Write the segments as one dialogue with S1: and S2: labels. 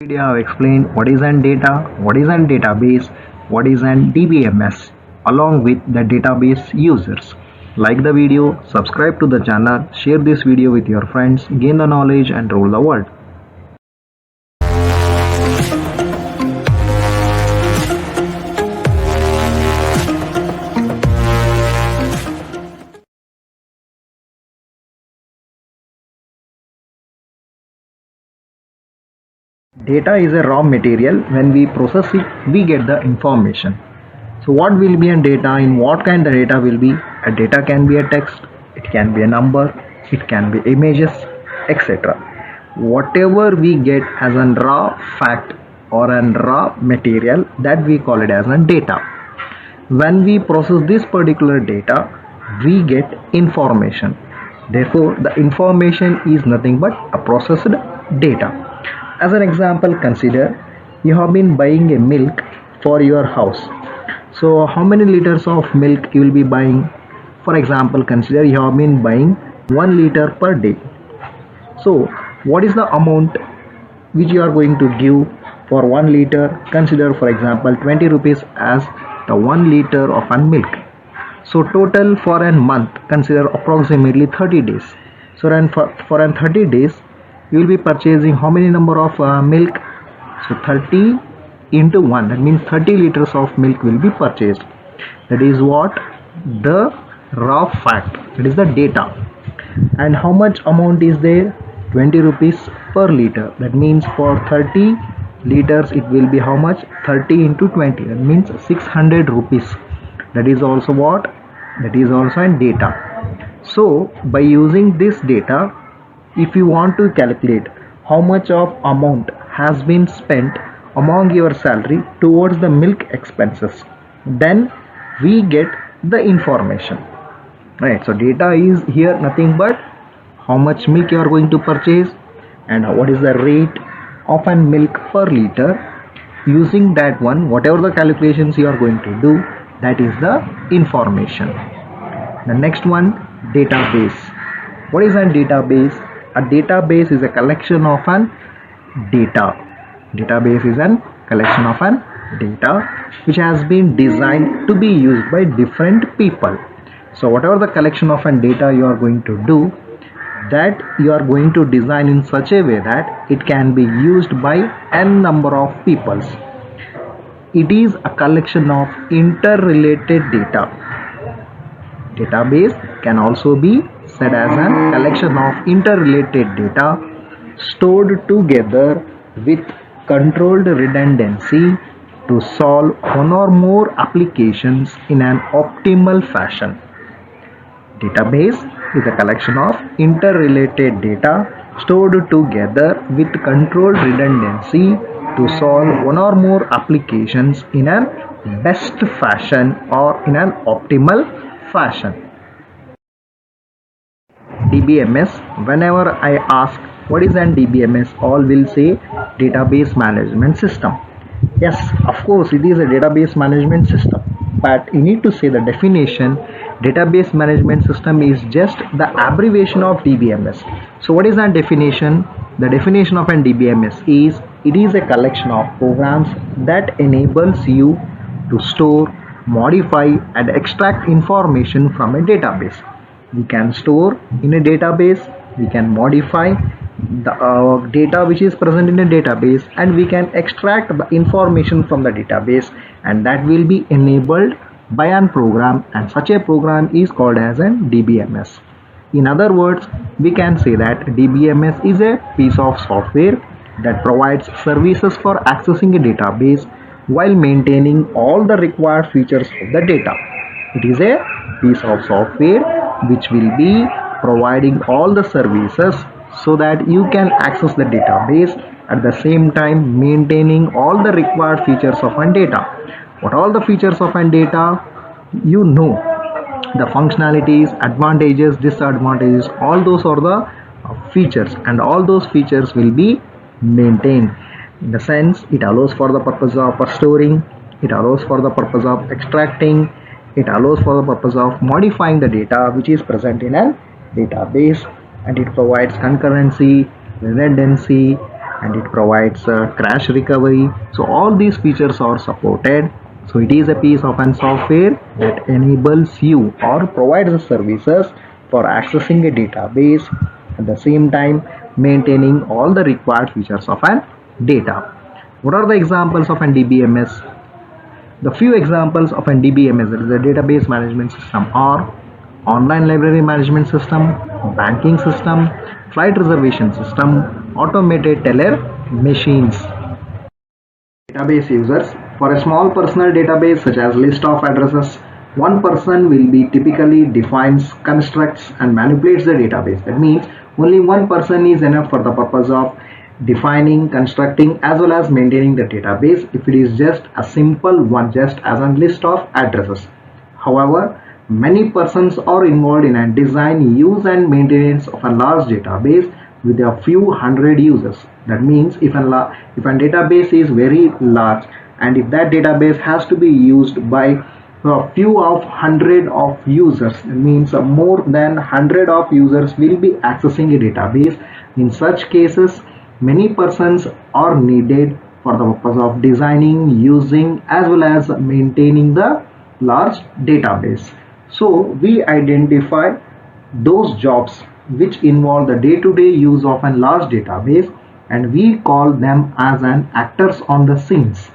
S1: Video have explained what is an data, what is an database, what is an DBMS, along with the database users. Like the video, subscribe to the channel, share this video with your friends, gain the knowledge and rule the world. Data is a raw material. When we process it, we get the information. So what will be a data? In what kind of data will be? A data can be a text, it can be a number, it can be images, etc. Whatever we get as a raw fact or a raw material, that we call it as a data. When we process this particular data, we get information. Therefore, the information is nothing but a processed data. As an example, consider you have been buying a milk for your house. So how many liters of milk you will be buying? For example, consider you have been buying 1 liter per day. So what is the amount which you are going to give for 1 liter? Consider, for example, 20 rupees as the 1 liter of milk. So total for a month, consider approximately 30 days. So then for 30 days you will be purchasing how many number of milk? So 30 into 1, that means 30 liters of milk will be purchased. That is what the raw fact, that is the data. And how much amount is there? 20 rupees per liter. That means for 30 liters it will be how much? 30 into 20, that means 600 rupees. That is also what? That is also in data. So by using this data, if you want to calculate how much of amount has been spent among your salary towards the milk expenses, then we get the information, right? So data is here nothing but how much milk you are going to purchase and what is the rate of an milk per liter. Using that one, whatever the calculations you are going to do, that is the information. The next one, database. What is a database? A database is a collection of an data. Database is a collection of an data which has been designed to be used by different people. So whatever the collection of an data you are going to do, that you are going to design in such a way that it can be used by n number of peoples. It is a collection of interrelated data. Database can also be said as a collection of interrelated data stored together with controlled redundancy to solve one or more applications in an optimal fashion. Database is a collection of interrelated data stored together with controlled redundancy to solve one or more applications in an best fashion or in an optimal fashion. DBMS, whenever I ask what is an DBMS, all will say database management system. Yes, of course it is a database management system, but you need to say the definition. Database management system is just the abbreviation of DBMS. So what is that definition? The definition of an DBMS is it is a collection of programs that enables you to store, modify and extract information from a database. We can store in a database, we can modify the data which is present in a database, and we can extract the information from the database, and that will be enabled by an program, and such a program is called as an DBMS. In other words, we can say that DBMS is a piece of software that provides services for accessing a database while maintaining all the required features of the data. It is a piece of software which will be providing all the services so that you can access the database, at the same time maintaining all the required features of an data. What all the features of an data? You know the functionalities, advantages, disadvantages, all those are the features, and all those features will be maintained. In the sense, it allows for the purpose of storing, it allows for the purpose of extracting, it allows for the purpose of modifying the data which is present in a database, and it provides concurrency, redundancy, and it provides crash recovery. So all these features are supported. So it is a piece of an software that enables you or provides the services for accessing a database, at the same time maintaining all the required features of an data. What are the examples of an DBMS? The few examples of an DBMS, that is a database management system, are online library management system, banking system, flight reservation system, automated teller machines. Database users. For a small personal database such as list of addresses, one person will be typically defines, constructs and manipulates the database. That means only one person is enough for the purpose of defining, constructing as well as maintaining the database if it is just a simple one, just as a list of addresses. However, many persons are involved in a design, use and maintenance of a large database with a few hundred users. That means if a database is very large and if that database has to be used by a few of hundred of users, it means more than 100 of users will be accessing a database. In such cases, many persons are needed for the purpose of designing, using as well as maintaining the large database. So we identify those jobs which involve the day-to-day use of a large database, and we call them as an actors on the scenes.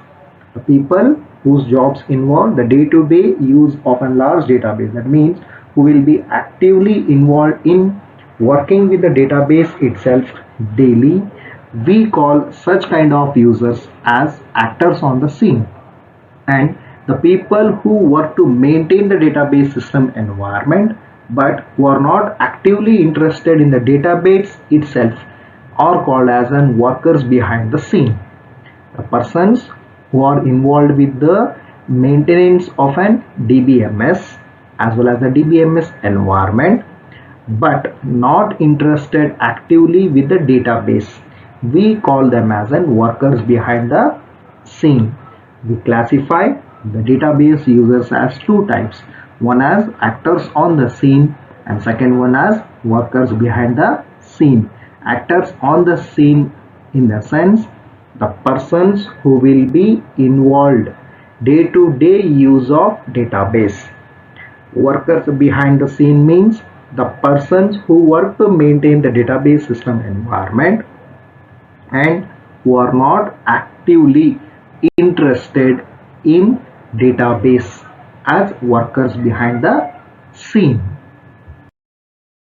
S1: The people whose jobs involve the day-to-day use of a large database, that means who will be actively involved in working with the database itself daily, we call such kind of users as actors on the scene. And the people who work to maintain the database system environment but who are not actively interested in the database itself are called as an workers behind the scene. The persons who are involved with the maintenance of an DBMS as well as the DBMS environment but not interested actively with the database, we call them as an workers behind the scene. We classify the database users as two types, one as actors on the scene and second one as workers behind the scene. Actors on the scene in the sense the persons who will be involved day-to-day use of database. Workers behind the scene means the persons who work to maintain the database system environment and who are not actively interested in database as workers behind the scene.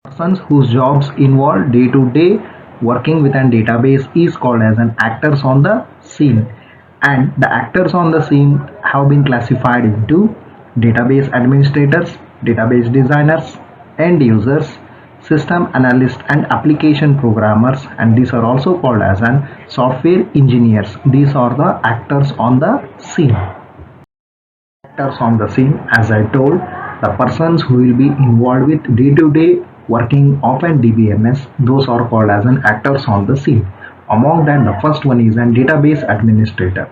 S1: Persons whose jobs involve day-to-day working with a database is called as an actors on the scene, and the actors on the scene have been classified into database administrators, database designers, end users, system analysts and application programmers, and these are also called as an software engineers. These are the actors on the scene. Actors on the scene, as I told, the persons who will be involved with day-to-day working of an DBMS, those are called as an actors on the scene. Among them, the first one is an database administrator.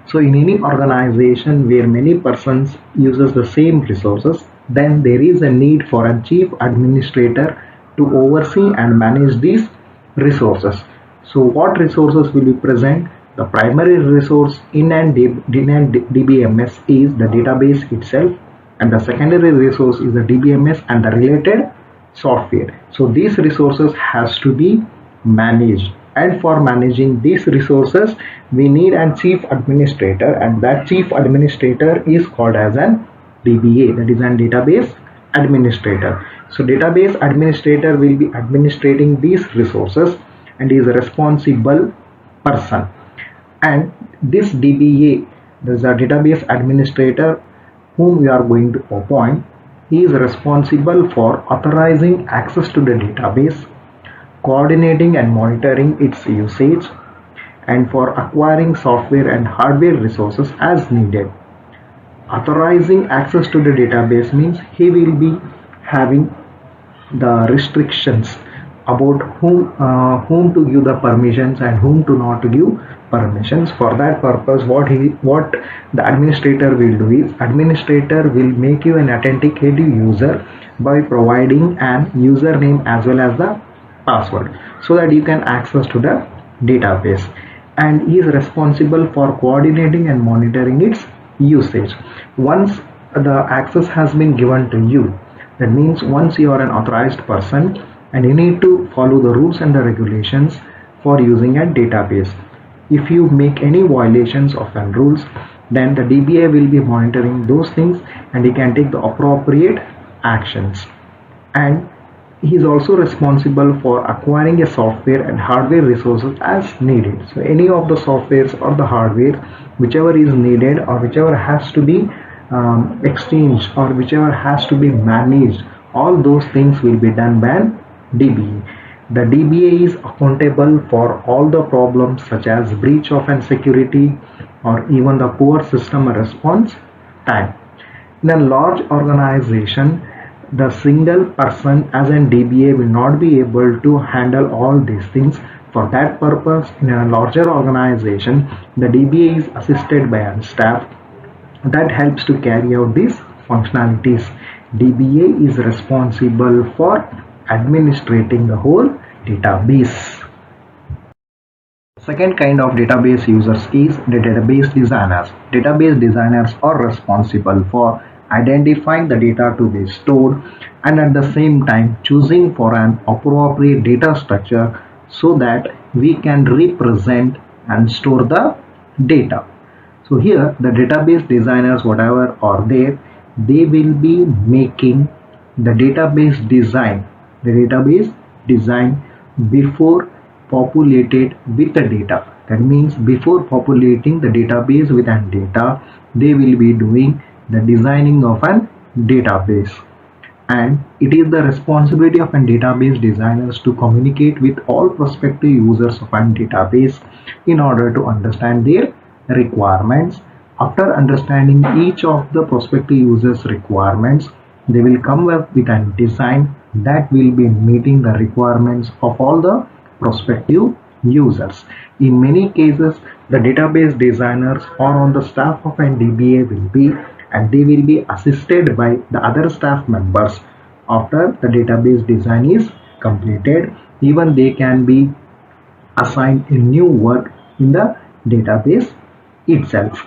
S1: So in any organization where many persons uses the same resources, then there is a need for a chief administrator to oversee and manage these resources. So what resources will be present? The primary resource in a DBMS is the database itself, and the secondary resource is the DBMS and the related software. So these resources has to be managed, and for managing these resources we need a chief administrator, and that chief administrator is called as an DBA, that is an database administrator. So database administrator will be administrating these resources and is a responsible person. And this DBA, this is a database administrator whom we are going to appoint. He is responsible for authorizing access to the database, coordinating and monitoring its usage, and for acquiring software and hardware resources as needed. Authorizing access to the database means he will be having the restrictions about whom to give the permissions and whom to not give permissions. For that purpose, what the administrator will do is, administrator will make you an authenticated user by providing an username as well as the password, so that you can access to the database, and he is responsible for coordinating and monitoring its usage. Once the access has been given to you, that means once you are an authorized person and you need to follow the rules and the regulations for using a database. If you make any violations of the rules, then the DBA will be monitoring those things and he can take the appropriate actions. And he is also responsible for acquiring a software and hardware resources as needed. So any of the softwares or the hardware, whichever is needed or whichever has to be exchanged or whichever has to be managed, all those things will be done by DBA. The DBA is accountable for all the problems such as breach of an security or even the poor system response time. In a large organization, the single person as an DBA will not be able to handle all these things. For that purpose, in a larger organization, the DBA is assisted by a staff that helps to carry out these functionalities. DBA is responsible for administrating the whole database. Second kind of database users is the database designers. Database designers are responsible for identifying the data to be stored and at the same time choosing for an appropriate data structure so that we can represent and store the data. So here the database designers, whatever are there, they will be making the database design before populated with the data. That means before populating the database with an data, they will be doing the designing of an database. And it is the responsibility of an database designers to communicate with all prospective users of an database in order to understand their requirements. After understanding each of the prospective users' requirements, they will come up with a design that will be meeting the requirements of all the prospective users. In many cases, the database designers are on the staff of an DBA will be, and they will be assisted by the other staff members. After the database design is completed, even they can be assigned a new work in the database itself.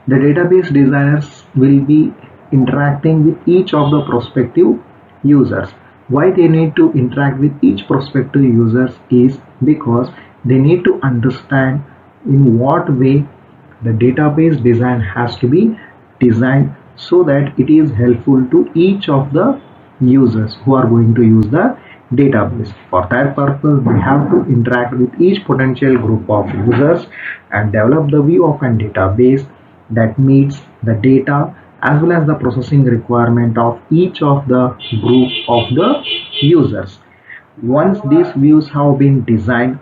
S1: The database designers will be interacting with each of the prospective users. Why they need to interact with each prospective users is because they need to understand in what way the database design has to be designed so that it is helpful to each of the users who are going to use the database. For that purpose, we have to interact with each potential group of users and develop the view of a database that meets the data as well as the processing requirement of each of the group of the users. Once these views have been designed,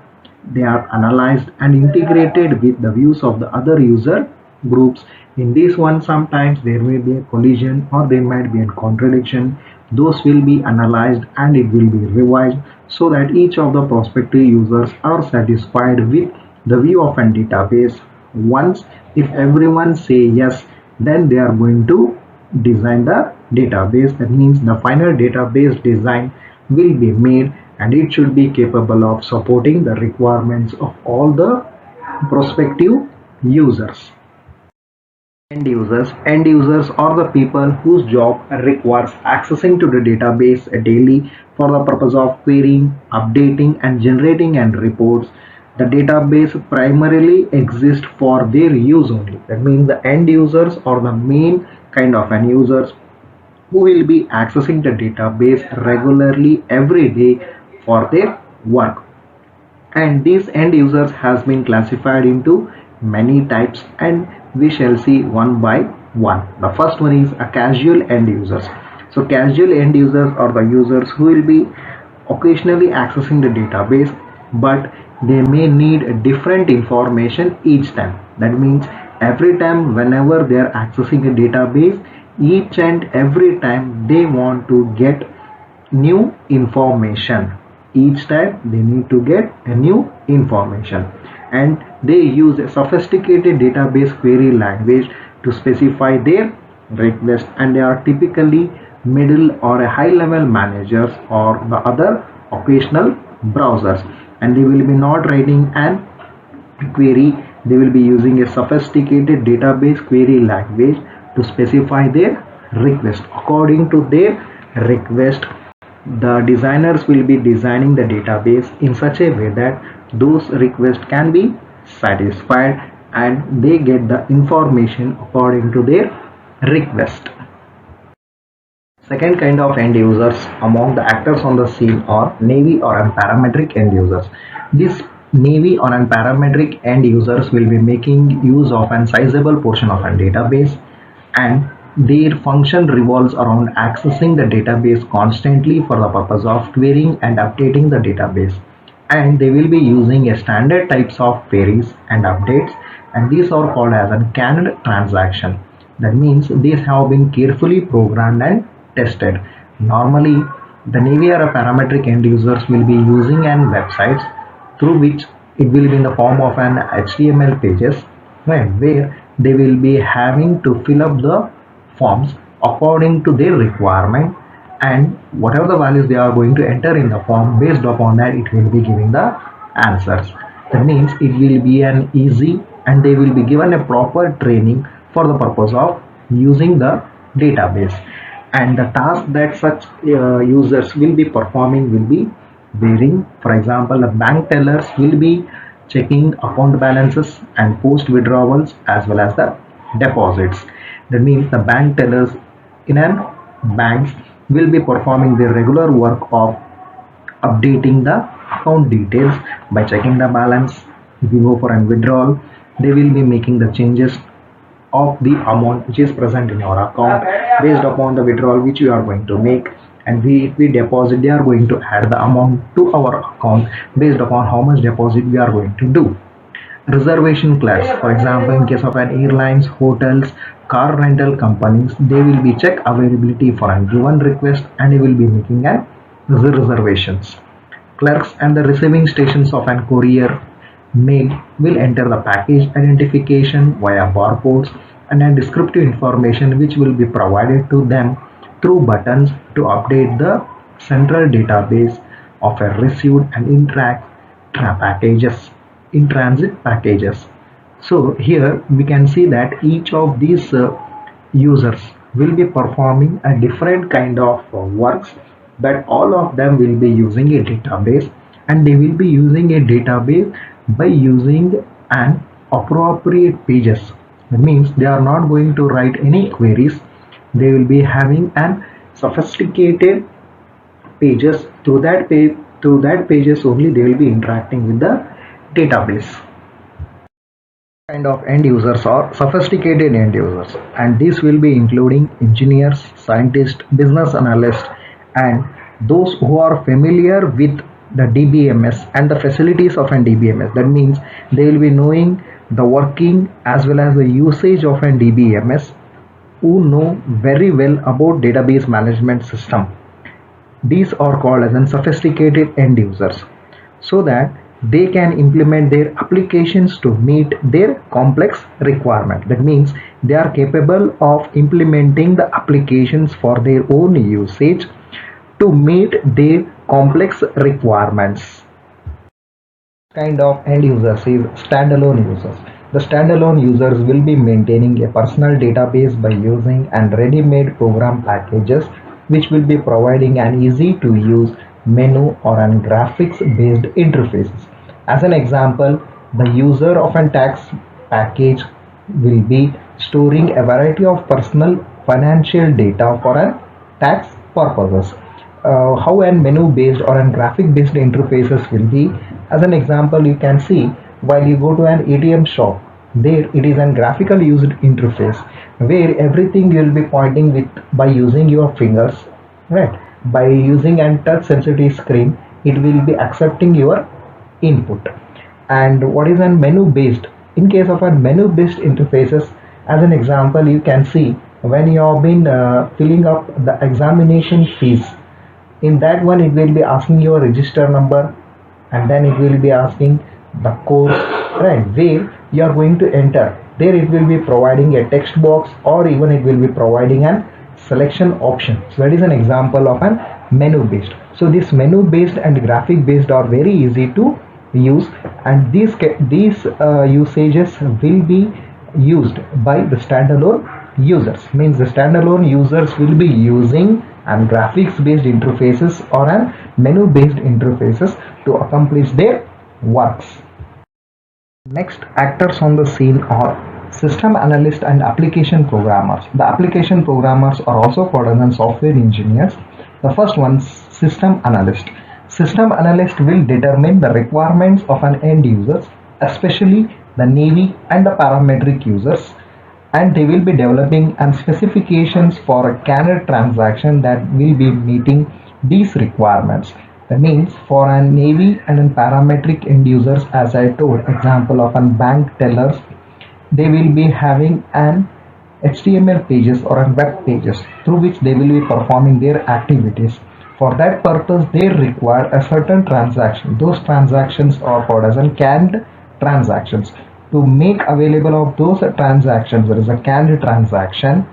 S1: they are analyzed and integrated with the views of the other user groups. In this one, sometimes there may be a collision or there might be a contradiction. Those will be analyzed and it will be revised so that each of the prospective users are satisfied with the view of a database. Once if everyone say yes, then they are going to design the database. That means the final database design will be made and it should be capable of supporting the requirements of all the prospective users. End users are the people whose job requires accessing to the database daily for the purpose of querying, updating and generating and reports. The database primarily exists for their use only. That means the end users are the main kind of end users who will be accessing the database regularly every day for their work. And these end users has been classified into many types and we shall see one by one. The first one is a casual end users. So casual end users are the users who will be occasionally accessing the database, but they may need different information each time. That means every time whenever they are accessing a database, each and every time they want to get new information. Each time they need to get a new information, and they use a sophisticated database query language to specify their request, and they are typically middle or a high level managers or the other occasional browsers, and they will be not writing an query, they will be using a sophisticated database query language to specify their request. According to their request, the designers will be designing the database in such a way that those requests can be satisfied and they get the information according to their request. Second kind of end users among the actors on the scene are navy or parametric end users. These navy or parametric end users will be making use of a sizable portion of a database, and their function revolves around accessing the database constantly for the purpose of querying and updating the database. And they will be using a standard types of queries and updates, and these are called as a canned transaction. That means these have been carefully programmed and tested. Normally, the navy or parametric end users will be using an websites through which it will be in the form of an HTML pages, right, where they will be having to fill up the forms according to their requirement, and whatever the values they are going to enter in the form, based upon that it will be giving the answers. That means it will be an easy, and they will be given a proper training for the purpose of using the database. And the task that such users will be performing will be varying. For example, the bank tellers will be checking account balances and post withdrawals as well as the deposits. That means the bank tellers in an banks will be performing their regular work of updating the account details by checking the balance. If you go for a withdrawal, they will be making the changes of the amount which is present in your account based upon the withdrawal which you are going to make, and if we deposit, they are going to add the amount to our account based upon how much deposit we are going to do. Reservation clerks, for example, in case of an airlines, hotels, car rental companies, they will be check availability for a given request and they will be making an reservations. Clerks and the receiving stations of an courier mail will enter the package identification via barcodes and a descriptive information which will be provided to them through buttons to update the central database of a received and in transit packages. So here we can see that each of these users will be performing a different kind of works, but all of them will be using a database, and they will be using a database by using an appropriate pages. That means they are not going to write any queries. They will be having an sophisticated pages. Through that pages only they will be interacting with the database. Kind of end users are sophisticated end users, and this will be including engineers, scientists, business analysts, and those who are familiar with the DBMS and the facilities of an DBMS. That means they will be knowing the working as well as the usage of an DBMS, who know very well about database management system. These are called as sophisticated end users, so that they can implement their applications to meet their complex requirement. That means they are capable of implementing the applications for their own usage to meet their complex requirements. Kind of end users is standalone users. The standalone users will be maintaining a personal database by using and ready-made program packages which will be providing an easy to use menu or an graphics based interfaces. As an example, the user of a tax package will be storing a variety of personal financial data for a tax purposes. How a menu based or a graphic based interfaces will be, as an example, you can see while you go to an ATM shop, there it is a graphical used interface where everything you will be pointing with by using your fingers, right? By using a touch sensitive screen, it will be accepting your input. And what is a menu based? In case of a menu based interfaces, as an example, you can see when you have been filling up the examination fees, in that one it will be asking your register number, and then it will be asking the course, right, where you are going to enter. There it will be providing a text box, or even it will be providing an selection option. So that is an example of an menu based. So this menu based and graphic based are very easy to use, and these usages will be used by the standalone users. Means the standalone users will be using and graphics based interfaces or an menu based interfaces to accomplish their works. Next actors on the scene are system analysts and application programmers. The application programmers are also called as software engineers. The first one, system analyst. System analyst will determine the requirements of an end users, especially the Navy and the parametric users, and they will be developing and specifications for a canned transaction that will be meeting these requirements. That means for a Navy and a parametric end users, as I told, example of a bank tellers, they will be having an HTML pages or an web pages through which they will be performing their activities. For that purpose, they require a certain transaction. Those transactions are called as canned transactions. To make available of those transactions, there is a canned transaction.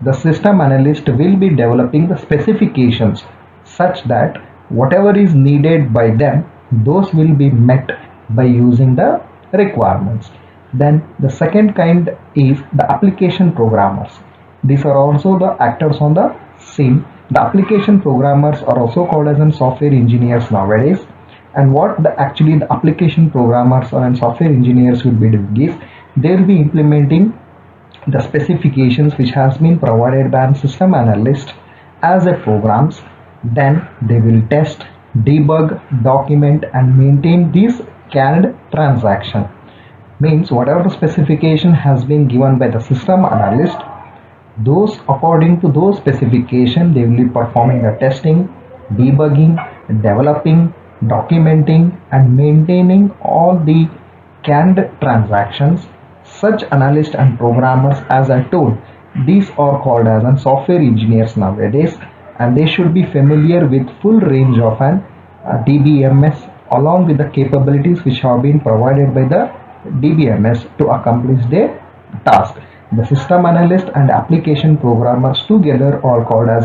S1: The system analyst will be developing the specifications such that whatever is needed by them, those will be met by using the requirements. Then the second kind is the application programmers. These are also the actors on the scene. The application programmers are also called as software engineers nowadays. And what the application programmers and software engineers will be doing is they will be implementing the specifications which has been provided by a system analyst as a programs. Then they will test, debug, document and maintain this canned transaction. Means whatever the specification has been given by the system analyst, those according to those specification they will be performing the testing, debugging, developing, documenting and maintaining all the canned transactions. Such analysts and programmers, as I told, these are called as software engineers nowadays, and they should be familiar with full range of an DBMS along with the capabilities which have been provided by the DBMS to accomplish their task. The system analyst and application programmers together are called as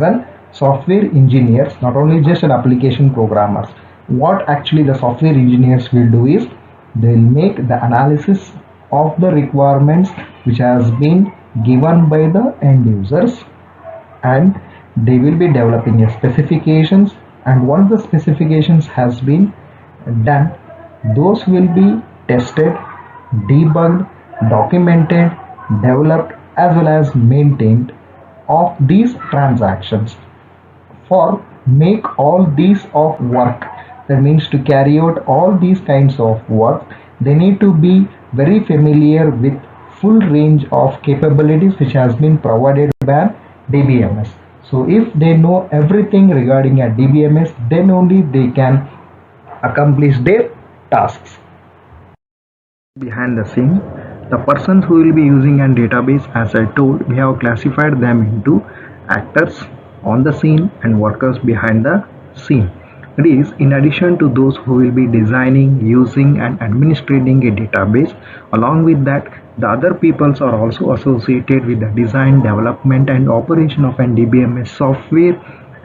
S1: software engineers, not only just an application programmers. What actually the software engineers will do is they will make the analysis of the requirements which has been given by the end users, and they will be developing a specifications, and once the specifications has been done, those will be tested, debugged, documented, developed as well as maintained of these transactions. For make all these of work, that means to carry out all these kinds of work, they need to be very familiar with full range of capabilities which has been provided by DBMS. So if they know everything regarding a DBMS, then only they can accomplish their tasks. Behind the scene, the persons who will be using a database, as I told, we have classified them into actors on the scene and workers behind the scene. It is in addition to those who will be designing, using and administrating a database. Along with that, the other peoples are also associated with the design, development and operation of an DBMS software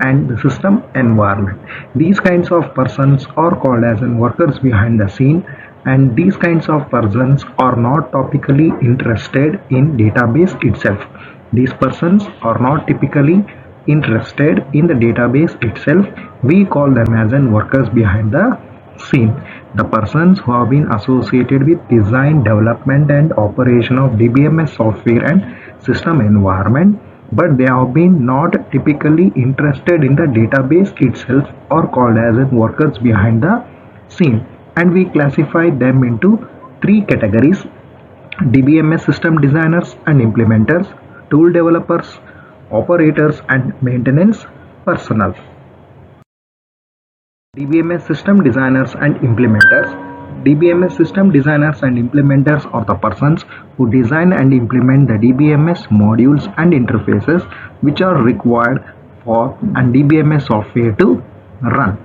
S1: and the system environment. These kinds of persons are called as workers behind the scene, and these kinds of persons are not topically interested in database itself. These persons are not typically interested in the database itself. We call them as workers behind the scene. The persons who have been associated with design, development and operation of DBMS software and system environment, but they have been not typically interested in the database itself, are called as workers behind the scene. And we classify them into three categories: DBMS system designers and implementers, tool developers, operators and maintenance personnel. DBMS system designers and implementers. DBMS system designers and implementers are the persons who design and implement the DBMS modules and interfaces which are required for an DBMS software to run,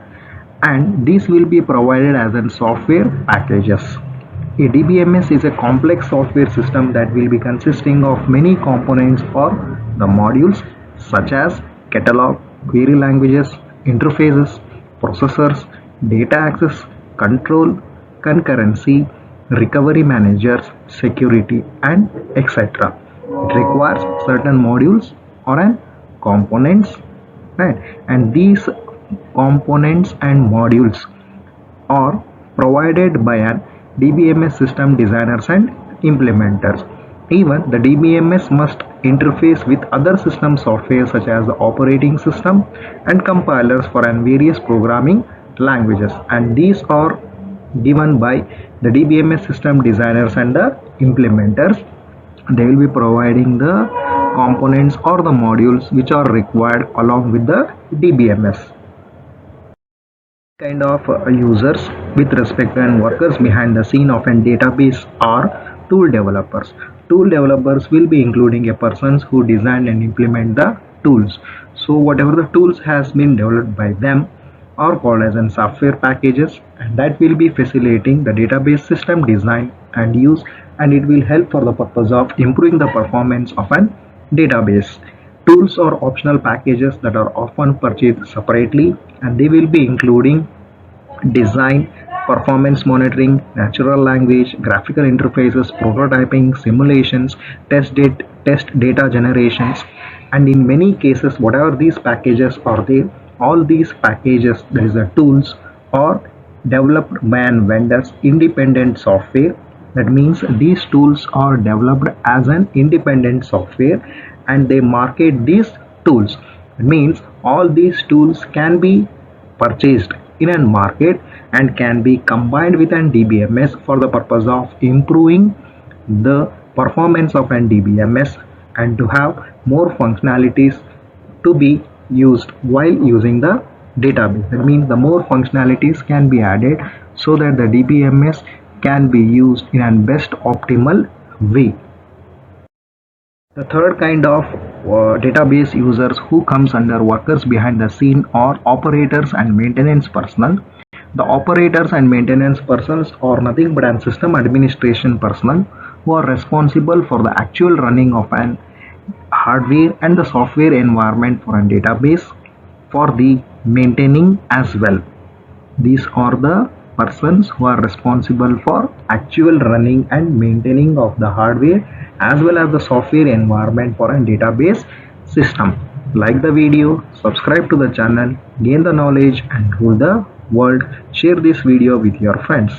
S1: and these will be provided as software packages. A DBMS is a complex software system that will be consisting of many components or the modules such as catalog, query languages, interfaces, processors, data access, control, concurrency, recovery managers, security, and etc. It requires certain modules or an components, right? And these components and modules are provided by an DBMS system designers and implementers. Even the DBMS must interface with other system software such as the operating system and compilers for an various programming languages, and these are given by the DBMS system designers and the implementers. They will be providing the components or the modules which are required along with the DBMS. Kind of users with respect to and workers behind the scene of a database are tool developers. Tool developers will be including a persons who design and implement the tools. So whatever the tools has been developed by them are called as an software packages, and that will be facilitating the database system design and use, and it will help for the purpose of improving the performance of an database. Tools are optional packages that are often purchased separately, and they will be including design, performance monitoring, natural language, graphical interfaces, prototyping, simulations, test data generations, and in many cases whatever these packages are there, all these packages, there is a tools, are developed by an vendors independent software. That means these tools are developed as an independent software and they market these tools. It means all these tools can be purchased in a market and can be combined with an DBMS for the purpose of improving the performance of an DBMS and to have more functionalities to be used while using the database. That means the more functionalities can be added so that the DBMS can be used in a best optimal way. The third kind of database users who comes under workers behind the scene are operators and maintenance personnel. The operators and maintenance persons are nothing but an system administration personnel who are responsible for the actual running of an hardware and the software environment for a database for the maintaining as well. These are the persons who are responsible for actual running and maintaining of the hardware as well as the software environment for a database system. Like the video, subscribe to the channel, gain the knowledge and rule the world. Share this video with your friends.